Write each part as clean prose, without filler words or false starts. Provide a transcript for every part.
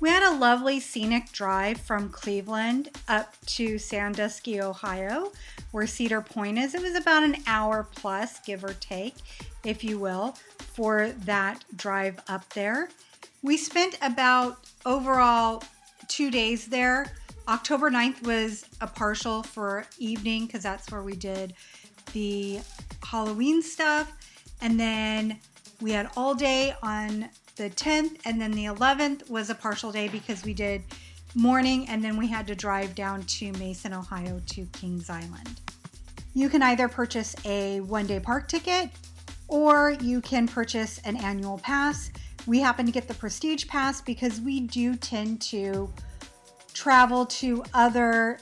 We had a lovely scenic drive from Cleveland up to Sandusky, Ohio, where Cedar Point is. It was about an hour plus, give or take, if you will, for that drive up there. We spent about overall 2 days there. October 9th was a partial for evening because that's where we did the Halloween stuff. And then we had all day on the 10th, and then the 11th was a partial day because we did morning, and then we had to drive down to Mason, Ohio to Kings Island. You can either purchase a one-day park ticket or you can purchase an annual pass. We happen to get the Prestige Pass because we do tend to travel to other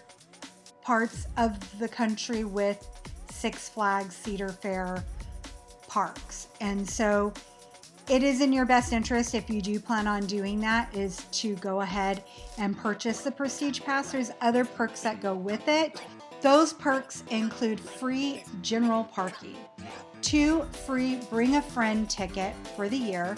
parts of the country with Six Flags, Cedar Fair parks. And so it is in your best interest, if you do plan on doing that, is to go ahead and purchase the Prestige Pass. There's other perks that go with it. Those perks include free general parking, 2 free bring a friend ticket for the year,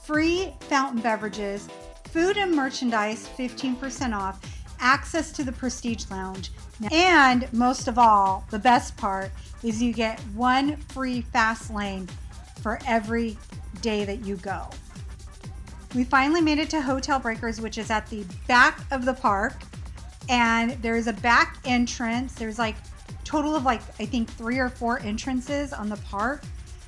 free fountain beverages, food and merchandise 15% off, access to the Prestige Lounge, and most of all, the best part is you get 1 free fast lane for every day that you go. We finally made it to Hotel Breakers, which is at the back of the park, and there's a back entrance. There's like total of I think 3 or 4 entrances on the park.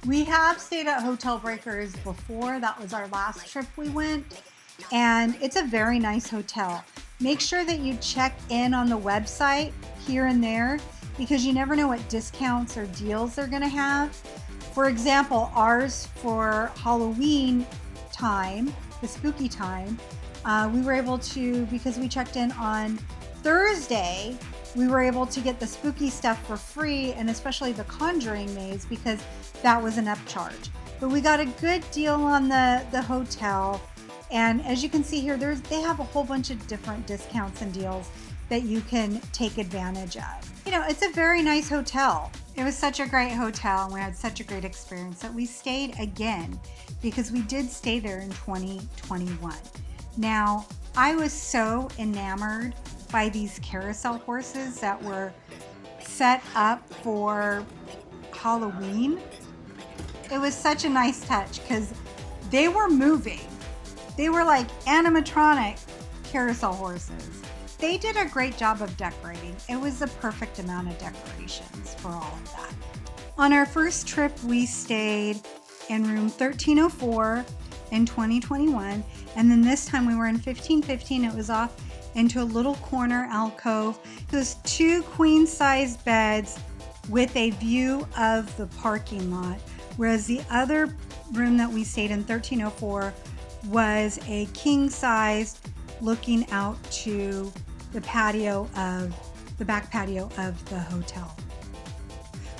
We have stayed at Hotel Breakers before. That was our last trip we went, and it's a very nice hotel. Make sure that you check in on the website here and there because you never know what discounts or deals they're going to have. For example, ours for Halloween time, the spooky time, we were able to, because we checked in on Thursday, we were able to get the spooky stuff for free, and especially the Conjuring maze because that was an upcharge. But we got a good deal on the hotel, and as you can see here, they have a whole bunch of different discounts and deals that you can take advantage of. You know, it's a very nice hotel. It was such a great hotel, and we had such a great experience that we stayed again because we did stay there in 2021. Now, I was so enamored by these carousel horses that were set up for Halloween. It was such a nice touch because they were moving. They were like animatronic carousel horses. They did a great job of decorating. It was the perfect amount of decorations for all of that. On our first trip, we stayed in room 1304 in 2021. And then this time we were in 1515. It was off into a little corner alcove. It was 2 queen-size beds with a view of the parking lot. Whereas the other room that we stayed in, 1304, was a king-size looking out to the back patio of the hotel.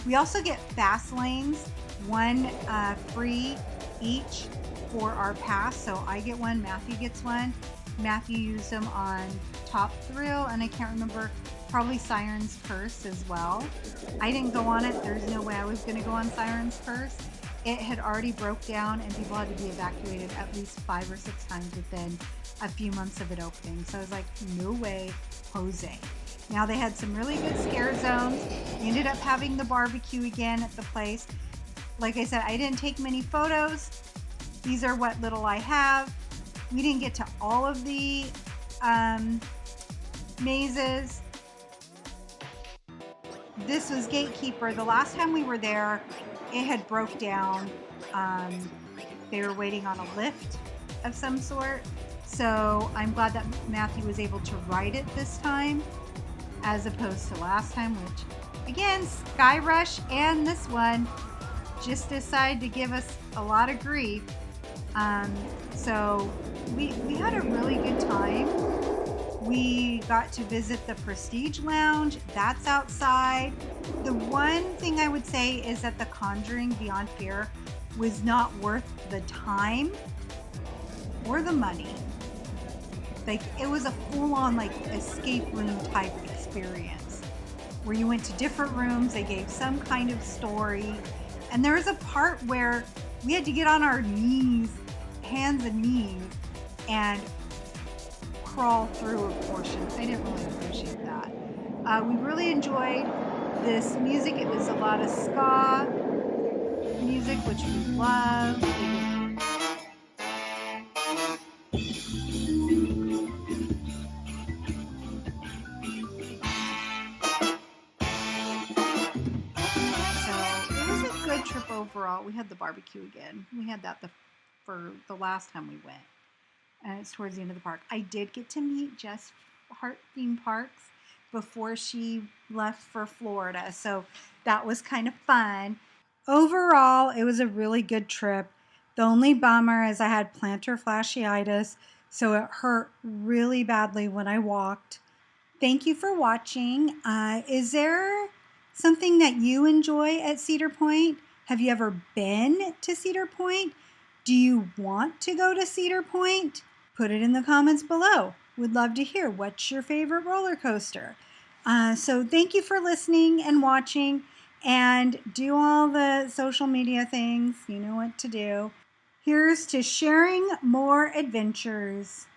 We also get fast lanes, 1 free each for our pass. So I get 1, Matthew gets 1. Matthew used them on Top Thrill, and I can't remember, probably Siren's Purse as well. I didn't go on it. There's no way I was going to go on Siren's Purse. It had already broke down and people had to be evacuated at least 5 or 6 times within a few months of it opening. So I was like, no way, Jose. Now they had some really good scare zones. We ended up having the barbecue again at the place. Like I said, I didn't take many photos. These are what little I have. We didn't get to all of the mazes. This was Gatekeeper. The last time we were there, it had broke down. They were waiting on a lift of some sort. So I'm glad that Matthew was able to ride it this time as opposed to last time, which again, Sky Rush and this one just decided to give us a lot of grief. So we had a really good time. We got to visit the Prestige Lounge. That's outside. The one thing I would say is that the Conjuring Beyond Fear was not worth the time or the money. Like, it was a full-on like escape room type experience where you went to different rooms. They gave some kind of story, and there was a part where we had to get on our knees, hands and knees, and crawl through a portion. I didn't really appreciate that. We really enjoyed this music. It was a lot of ska music, which we love. So it was a good trip overall. We had the barbecue again. We had that for the last time we went. And it's towards the end of the park. I did get to meet Jess Theme Parks before she left for Florida. So that was kind of fun. Overall, it was a really good trip. The only bummer is I had plantar fasciitis, so it hurt really badly when I walked. Thank you for watching. Is there something that you enjoy at Cedar Point? Have you ever been to Cedar Point? Do you want to go to Cedar Point? Put it in the comments below. We'd love to hear what's your favorite roller coaster. So thank you for listening and watching, and do all the social media things. You know what to do. Here's to sharing more adventures.